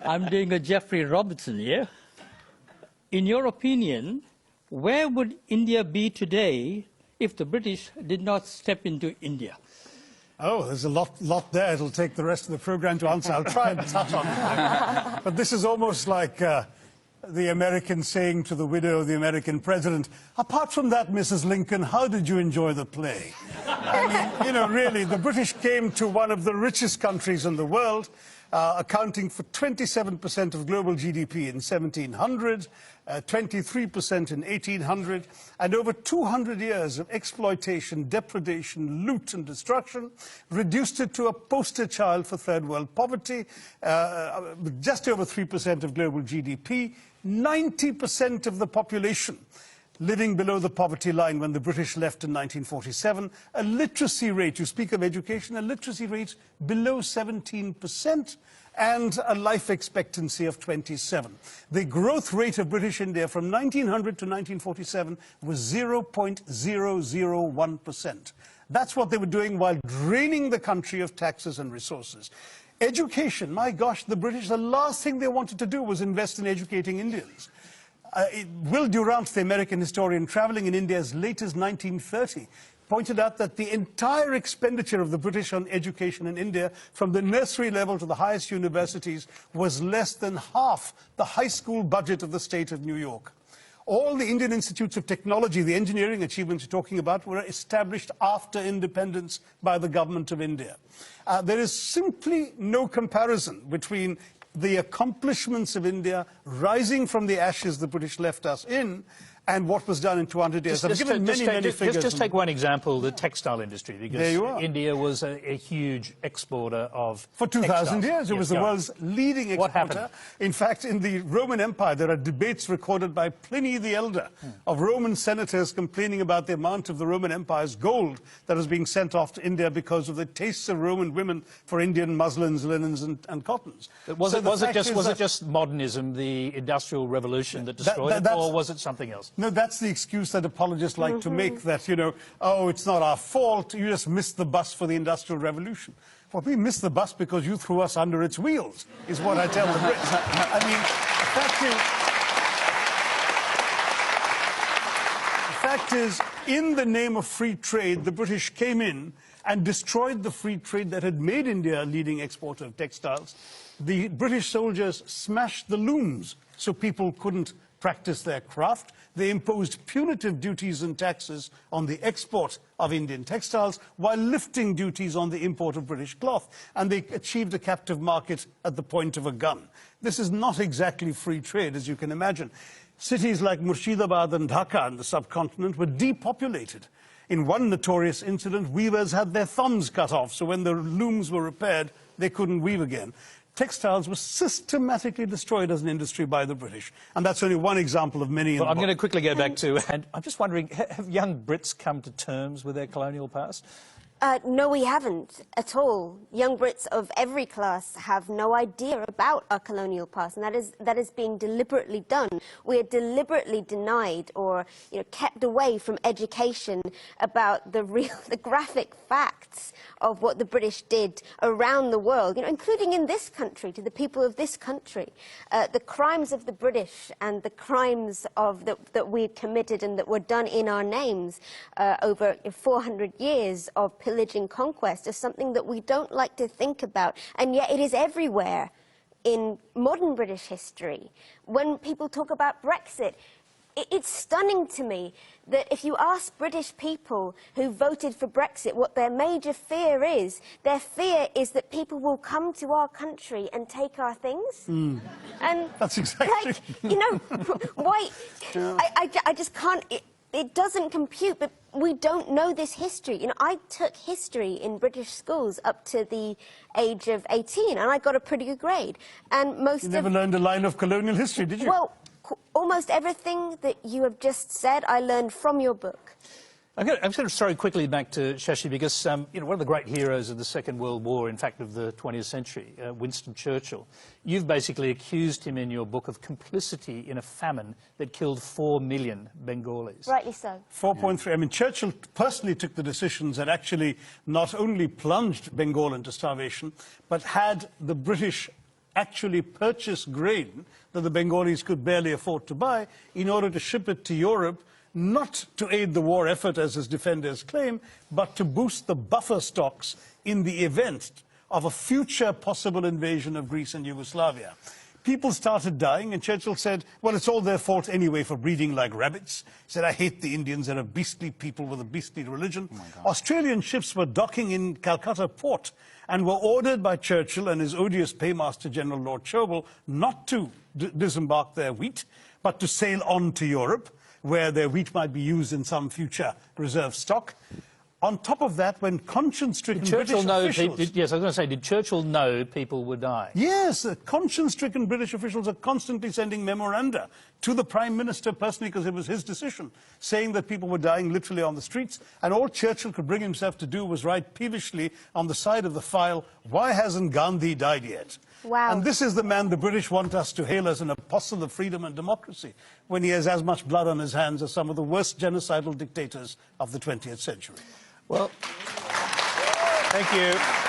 I'm doing a Jeffrey Robertson here. In your opinion, where would India be today if the British did not step into India? Oh, there's a lot there. It'll take the rest of the program to answer. I'll try and touch on it. But this is almost like the American saying to the widow of the American president, apart from that, Mrs. Lincoln, how did you enjoy the play? I mean, you know, really, the British came to one of the richest countries in the world, accounting for 27% of global GDP in 1700, 23% in 1800, and over 200 years of exploitation, depredation, loot and destruction, reduced it to a poster child for third world poverty, just over 3% of global GDP, 90% of the population living below the poverty line when the British left in 1947, a literacy rate, you speak of education, a literacy rate below 17%, and a life expectancy of 27. The growth rate of British India from 1900 to 1947 was 0.001%. That's what they were doing while draining the country of taxes and resources. Education, my gosh, the British, the last thing they wanted to do was invest in educating Indians. Will Durant, the American historian traveling in India as late as 1930, pointed out that the entire expenditure of the British on education in India, from the nursery level to the highest universities, was less than half the high school budget of the state of New York. All the Indian institutes of technology, the engineering achievements you're talking about, were established after independence by the government of India. There is simply no comparison between the accomplishments of India rising from the ashes the British left us in and what was done in 200 years. I've given many figures. Just take one example, the textile industry, because India was a huge exporter of For 2,000 years, it was the world's leading exporter. What happened? In fact, in the Roman Empire, there are debates recorded by Pliny the Elder of Roman senators complaining about the amount of the Roman Empire's gold that was being sent off to India because of the tastes of Roman women for Indian muslins, linens, and cottons. Was it just modernism, the Industrial Revolution, that destroyed it, or was it something else? No, that's the excuse that apologists like to make, that, you know, oh, it's not our fault, you just missed the bus for the Industrial Revolution. Well, we missed the bus because you threw us under its wheels, is what I tell the Brits. I mean, the fact is, in the name of free trade, the British came in and destroyed the free trade that had made India a leading exporter of textiles. The British soldiers smashed the looms so people couldn't practice their craft. They imposed punitive duties and taxes on the export of Indian textiles while lifting duties on the import of British cloth. And they achieved a captive market at the point of a gun. This is not exactly free trade, as you can imagine. Cities like Murshidabad and Dhaka in the subcontinent were depopulated. In one notorious incident, weavers had their thumbs cut off, so when the looms were repaired, they couldn't weave again. Textiles were systematically destroyed as an industry by the British. And that's only one example of many. Well, I'm going to quickly go back to, and I'm just wondering, have young Brits come to terms with their colonial past? No, we haven't at all. Young Brits of every class have no idea about our colonial past, and that is being deliberately done. We are deliberately denied or, you know, kept away from education about the graphic facts of what the British did around the world, you know, including in this country, to the people of this country. The crimes of the British and the crimes that we committed and that were done in our names over 400 years of pillaging conquest is something that we don't like to think about, and yet it is everywhere in modern British history. When people talk about Brexit, it's stunning to me that if you ask British people who voted for Brexit what their major fear is, their fear is that people will come to our country and take our things. And that's exactly... Like, you know, why... I just can't... It doesn't compute, but we don't know this history. You know, I took history in British schools up to the age of 18, and I got a pretty good grade. And most You never learned a line of colonial history, did you? Well, almost everything that you have just said, I learned from your book. I'm going to throw quickly back to Shashi, because you know, one of the great heroes of the Second World War, in fact of the 20th century, Winston Churchill, you've basically accused him in your book of complicity in a famine that killed 4 million Bengalis. Rightly so. 4.3. I mean, Churchill personally took the decisions that actually not only plunged Bengal into starvation, but had the British actually purchase grain that the Bengalis could barely afford to buy in order to ship it to Europe, not to aid the war effort, as his defenders claim, but to boost the buffer stocks in the event of a future possible invasion of Greece and Yugoslavia. People started dying, and Churchill said, well, it's all their fault anyway for breeding like rabbits. He said, I hate the Indians. They're a beastly people with a beastly religion. Australian ships were docking in Calcutta port and were ordered by Churchill and his odious paymaster, General Lord Cherwell, not to disembark their wheat, but to sail on to Europe, where their wheat might be used in some future reserve stock. On top of that, when conscience-stricken British officials... Yes, I was going to say, did Churchill know people would die? Yes, conscience-stricken British officials are constantly sending memoranda to the Prime Minister personally, because it was his decision, saying that people were dying literally on the streets, and all Churchill could bring himself to do was write peevishly on the side of the file, why hasn't Gandhi died yet? Wow. And this is the man the British want us to hail as an apostle of freedom and democracy, when he has as much blood on his hands as some of the worst genocidal dictators of the 20th century. Well, thank you.